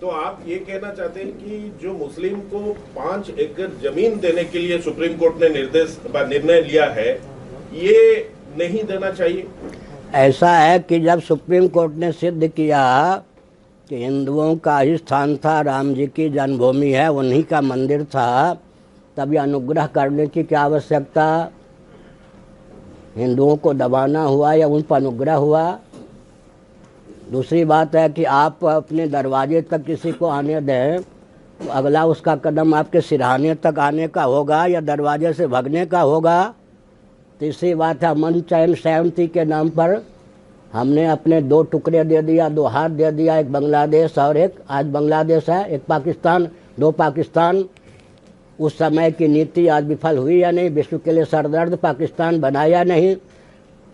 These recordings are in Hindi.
तो आप ये कहना चाहते हैं कि जो मुस्लिम को 5 एकड़ जमीन देने के लिए सुप्रीम कोर्ट ने निर्णय लिया है, ये नहीं देना चाहिए? ऐसा है कि जब सुप्रीम कोर्ट ने सिद्ध किया कि हिंदुओं का ही स्थान था, राम जी की जन्मभूमि है, उन्हीं का मंदिर था, तब यह अनुग्रह करने की क्या आवश्यकता? हिंदुओं को दबाना हुआ या उन पर अनुग्रह हुआ? दूसरी बात है कि आप अपने दरवाजे तक किसी को आने दें तो अगला उसका कदम आपके सिरहाने तक आने का होगा या दरवाजे से भागने का होगा। तीसरी बात है, अमन चैन सहमति के नाम पर हमने अपने 2 टुकड़े दे दिया, 2 हाथ दे दिया, एक बांग्लादेश और एक आज बांग्लादेश है, एक पाकिस्तान, 2 पाकिस्तान। उस समय की नीति आज विफल हुई या नहीं? विश्व के लिए सरदर्द पाकिस्तान बनाया नहीं।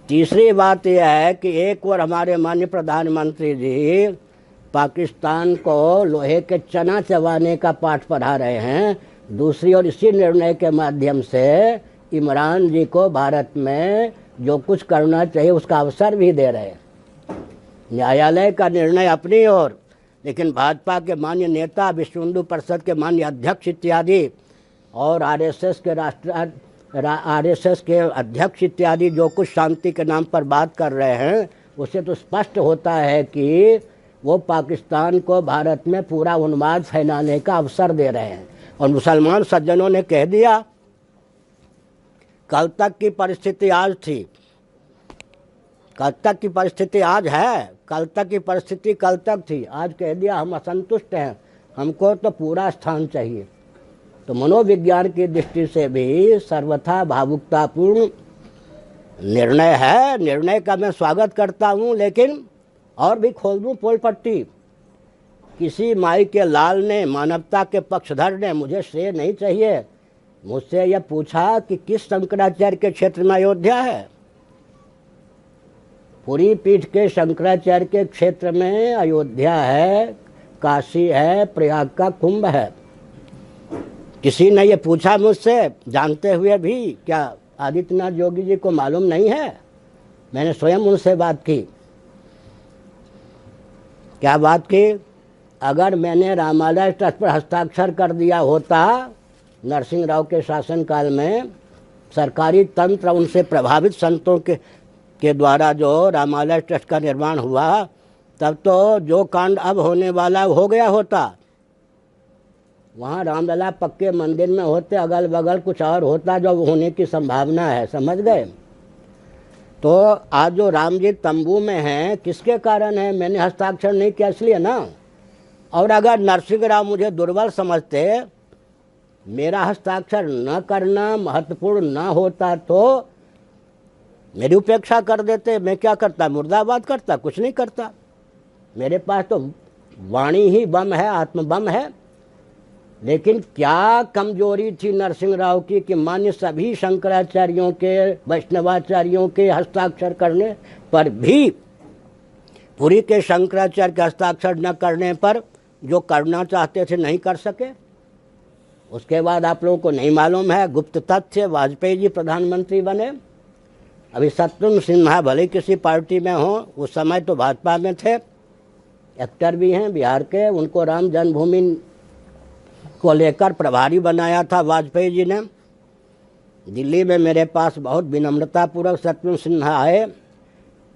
तीसरी बात यह है कि एक और हमारे माननीय प्रधानमंत्री जी पाकिस्तान को लोहे के चना चबाने का पाठ पढ़ा रहे हैं, दूसरी ओर इसी निर्णय के माध्यम से इमरान जी को भारत में जो कुछ करना चाहिए उसका अवसर भी दे रहे हैं। न्यायालय का निर्णय अपनी ओर, लेकिन भाजपा के माननीय नेता, विश्व हिंदू परिषद के माननीय अध्यक्ष इत्यादि और आरएसएस के अध्यक्ष इत्यादि जो कुछ शांति के नाम पर बात कर रहे हैं, उससे तो स्पष्ट होता है कि वो पाकिस्तान को भारत में पूरा उन्माद फैलाने का अवसर दे रहे हैं। और मुसलमान सज्जनों ने कह दिया, कल तक की परिस्थिति आज थी, कल तक की परिस्थिति आज है, कल तक की परिस्थिति कल तक थी, आज कह दिया हम असंतुष्ट हैं, हमको तो पूरा स्थान चाहिए। तो मनोविज्ञान की दृष्टि से भी सर्वथा भावुकतापूर्ण निर्णय है। निर्णय का मैं स्वागत करता हूं, लेकिन और भी खोल दूं पोल पट्टी, किसी माई के लाल ने, मानवता के पक्षधर ने, मुझे श्रेय नहीं चाहिए, मुझसे यह पूछा कि किस शंकराचार्य के क्षेत्र में अयोध्या है। पूरी पीठ के शंकराचार्य के क्षेत्र में अयोध्या है, काशी है, प्रयाग का कुंभ है। किसी ने ये पूछा मुझसे, जानते हुए भी क्या आदित्यनाथ योगी जी को मालूम नहीं है? मैंने स्वयं उनसे बात की। क्या बात की? अगर मैंने रामालय ट्रस्ट पर हस्ताक्षर कर दिया होता नरसिंह राव के शासनकाल में, सरकारी तंत्र उनसे प्रभावित संतों के द्वारा जो रामालय ट्रस्ट का निर्माण हुआ, तब तो जो कांड अब होने वाला हो गया होता। वहाँ रामलला पक्के मंदिर में होते, अगल बगल कुछ और होता जो होने की संभावना है, समझ गए? तो आज जो राम जी तंबू में हैं, किसके कारण है? मैंने हस्ताक्षर नहीं किया इसलिए ना। और अगर नरसिंह राव मुझे दुर्बल समझते, मेरा हस्ताक्षर न करना महत्वपूर्ण न होता तो मेरी उपेक्षा कर देते। मैं क्या करता? मुर्दाबाद करता? कुछ नहीं करता। मेरे पास तो वाणी ही बम है, आत्मबम है। लेकिन क्या कमजोरी थी नरसिंह राव की कि मान्य सभी शंकराचार्यों के, वैष्णवाचार्यों के हस्ताक्षर करने पर भी पुरी के शंकराचार्य के हस्ताक्षर न करने पर जो करना चाहते थे नहीं कर सके। उसके बाद आप लोगों को नहीं मालूम है, गुप्त तथ्य, वाजपेयी जी प्रधानमंत्री बने। अभी शत्रुघ्न सिन्हा भले किसी पार्टी में हो, उस समय तो भाजपा में थे, एक्टर भी हैं बिहार के, उनको राम जन्मभूमि को लेकर प्रभारी बनाया था वाजपेयी जी ने। दिल्ली में मेरे पास बहुत विनम्रतापूर्वक शत्रुघ्न सिन्हा आए,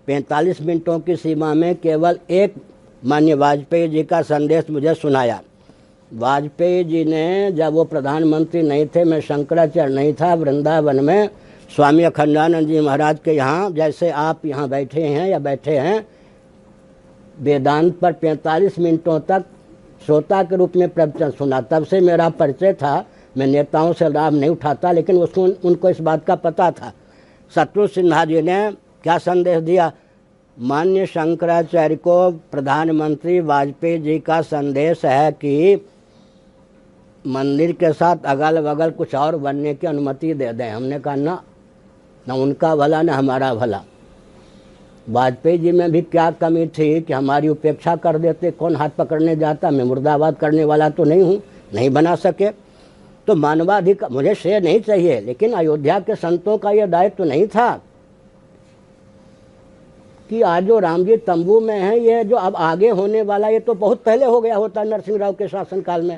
45 मिनटों की सीमा में केवल एक माननीय वाजपेयी जी का संदेश मुझे सुनाया। वाजपेयी जी ने, जब वो प्रधानमंत्री नहीं थे, मैं शंकराचार्य नहीं था, वृंदावन में स्वामी अखंडानंद जी महाराज के यहाँ, जैसे आप यहाँ बैठे हैं या बैठे हैं, वेदांत पर 45 मिनटों तक श्रोता के रूप में प्रवचन सुना। तब से मेरा परिचय था। मैं नेताओं से लाभ नहीं उठाता, लेकिन उसको उनको इस बात का पता था। शत्रुघ्न सिन्हा जी ने क्या संदेश दिया? माननीय शंकराचार्य को प्रधानमंत्री वाजपेयी जी का संदेश है कि मंदिर के साथ अगल बगल कुछ और बनने की अनुमति दे दें। हमने कहा ना, न उनका भला न हमारा भला। वाजपेयी जी में भी क्या कमी थी कि हमारी उपेक्षा कर देते? कौन हाथ पकड़ने जाता? मैं मुर्दाबाद करने वाला तो नहीं हूँ, नहीं बना सके। तो मानवाधिकार, मुझे श्रेय नहीं चाहिए, लेकिन अयोध्या के संतों का यह दायित्व नहीं था कि आज जो राम जी तंबू में हैं, ये जो अब आगे होने वाला, ये तो बहुत पहले हो गया होता नरसिंह राव के शासनकाल में।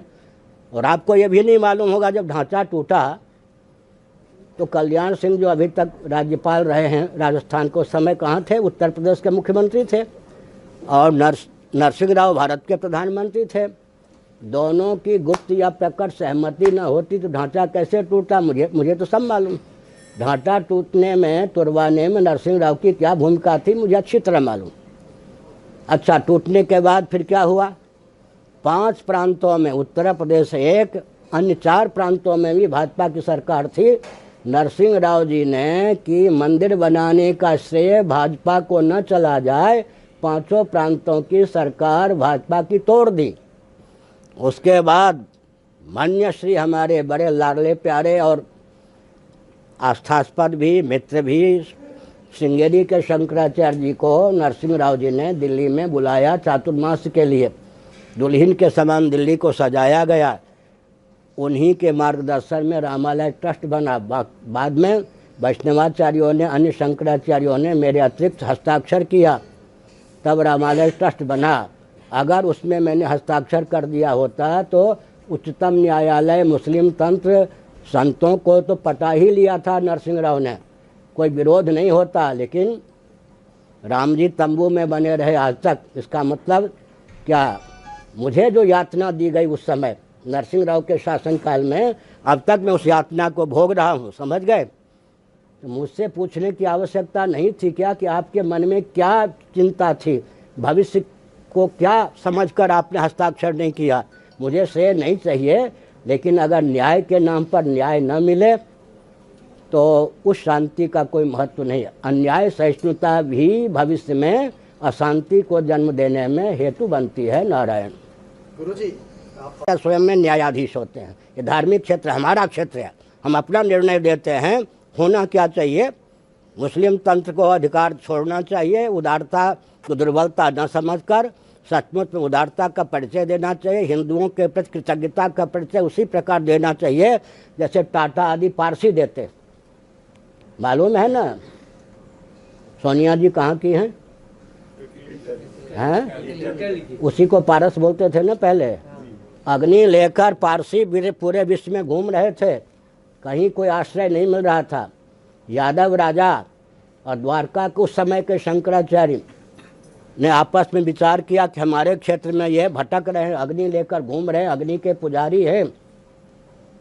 और आपको ये भी नहीं मालूम होगा, जब ढांचा टूटा तो कल्याण सिंह जो अभी तक राज्यपाल रहे हैं राजस्थान को, समय कहाँ थे? उत्तर प्रदेश के मुख्यमंत्री थे। और नरसिंह राव भारत के प्रधानमंत्री थे। दोनों की गुप्त या प्रकट सहमति न होती तो ढांचा कैसे टूटा? मुझे तो सब मालूम। ढांचा टूटने में, तुड़वाने में नरसिंह राव की क्या भूमिका थी, मुझे अच्छी तरह मालूम। अच्छा, टूटने के बाद फिर क्या हुआ? 5 प्रांतों में, उत्तर प्रदेश एक, अन्य 4 प्रांतों में भी भाजपा की सरकार थी। नरसिंह राव जी ने कि मंदिर बनाने का श्रेय भाजपा को न चला जाए, 5 प्रांतों की सरकार भाजपा की तोड़ दी। उसके बाद मान्यश्री हमारे बड़े लाडले प्यारे और आस्थास्पद भी, मित्र भी, श्रृंगेरी के शंकराचार्य जी को नरसिंह राव जी ने दिल्ली में बुलाया चातुर्मास के लिए। दुल्हन के समान दिल्ली को सजाया गया। उन्हीं के मार्गदर्शन में रामालय ट्रस्ट बना। बाद में वैष्णवाचार्यों ने, अन्य शंकराचार्यों ने मेरे अतिरिक्त हस्ताक्षर किया, तब रामालय ट्रस्ट बना। अगर उसमें मैंने हस्ताक्षर कर दिया होता तो उच्चतम न्यायालय, मुस्लिम तंत्र, संतों को तो पटा ही लिया था नरसिंह राव ने, कोई विरोध नहीं होता। लेकिन राम जी तंबू में बने रहे आज तक। इसका मतलब क्या? मुझे जो यातना दी गई उस समय नरसिंह राव के शासनकाल में, अब तक मैं उस यातना को भोग रहा हूँ। समझ गए? तो मुझसे पूछने की आवश्यकता नहीं थी क्या कि आपके मन में क्या चिंता थी, भविष्य को क्या समझकर आपने हस्ताक्षर नहीं किया। मुझे श्रेय नहीं चाहिए, लेकिन अगर न्याय के नाम पर न्याय न मिले तो उस शांति का कोई महत्व नहीं है। अन्याय सहिष्णुता भी भविष्य में अशांति को जन्म देने में हेतु बनती है। नारायण गुरुजी, स्वयं में न्यायाधीश होते हैं। ये धार्मिक क्षेत्र हमारा क्षेत्र है, हम अपना निर्णय देते हैं। होना क्या चाहिए? मुस्लिम तंत्र को अधिकार छोड़ना चाहिए। उदारता को दुर्बलता न समझकर सचमुच में उदारता का परिचय देना चाहिए। हिंदुओं के प्रति कृतज्ञता का परिचय उसी प्रकार देना चाहिए जैसे टाटा आदि पारसी देते। मालूम है ना, सोनिया जी कहाँ की हैं? उसी को पारस बोलते थे ना पहले। अग्नि लेकर पारसी पूरे विश्व में घूम रहे थे, कहीं कोई आश्रय नहीं मिल रहा था। यादव राजा और द्वारका के उस समय के शंकराचार्य ने आपस में विचार किया कि हमारे क्षेत्र में यह भटक रहे हैं, अग्नि लेकर घूम रहे हैं, अग्नि के पुजारी हैं,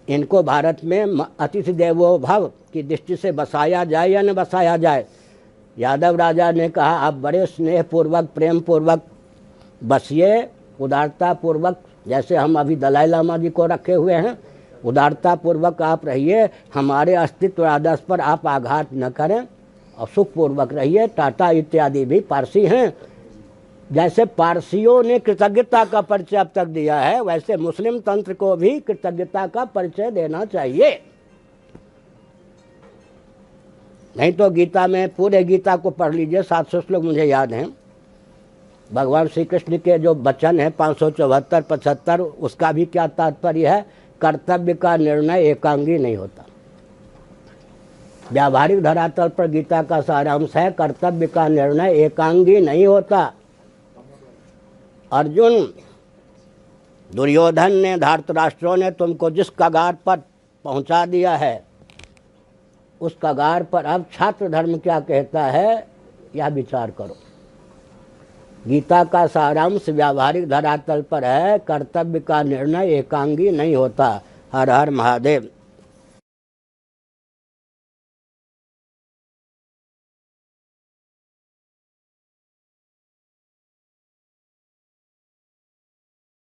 इनको भारत में अतिथि देवो भव की दृष्टि से बसाया जाए या न बसाया जाए। यादव राजा ने कहा, आप बड़े स्नेहपूर्वक, प्रेम पूर्वक बसिए, उदारता पूर्वक, जैसे हम अभी दलाई लामा जी को रखे हुए हैं, उदारता पूर्वक आप रहिए, हमारे अस्तित्व आदर्श पर आप आघात न करें और सुखपूर्वक रहिए। टाटा इत्यादि भी पारसी हैं। जैसे पारसियों ने कृतज्ञता का परिचय अब तक दिया है, वैसे मुस्लिम तंत्र को भी कृतज्ञता का परिचय देना चाहिए। नहीं तो गीता में, पूरे गीता को पढ़ लीजिए, 700 श्लोक मुझे याद हैं। भगवान श्री कृष्ण के जो वचन है 574, 75, उसका भी क्या तात्पर्य है? कर्तव्य का निर्णय एकांगी नहीं होता। व्यावहारिक धरातल पर गीता का सारांश है, कर्तव्य का निर्णय एकांगी नहीं होता। अर्जुन, दुर्योधन ने, धार्तराष्ट्रों ने तुमको जिस कगार पर पहुंचा दिया है, उस कगार पर अब छात्र धर्म क्या कहता है, यह विचार करो। गीता का सारांश व्यावहारिक धरातल पर है, कर्तव्य का निर्णय एकांगी नहीं होता। हर हर महादेव।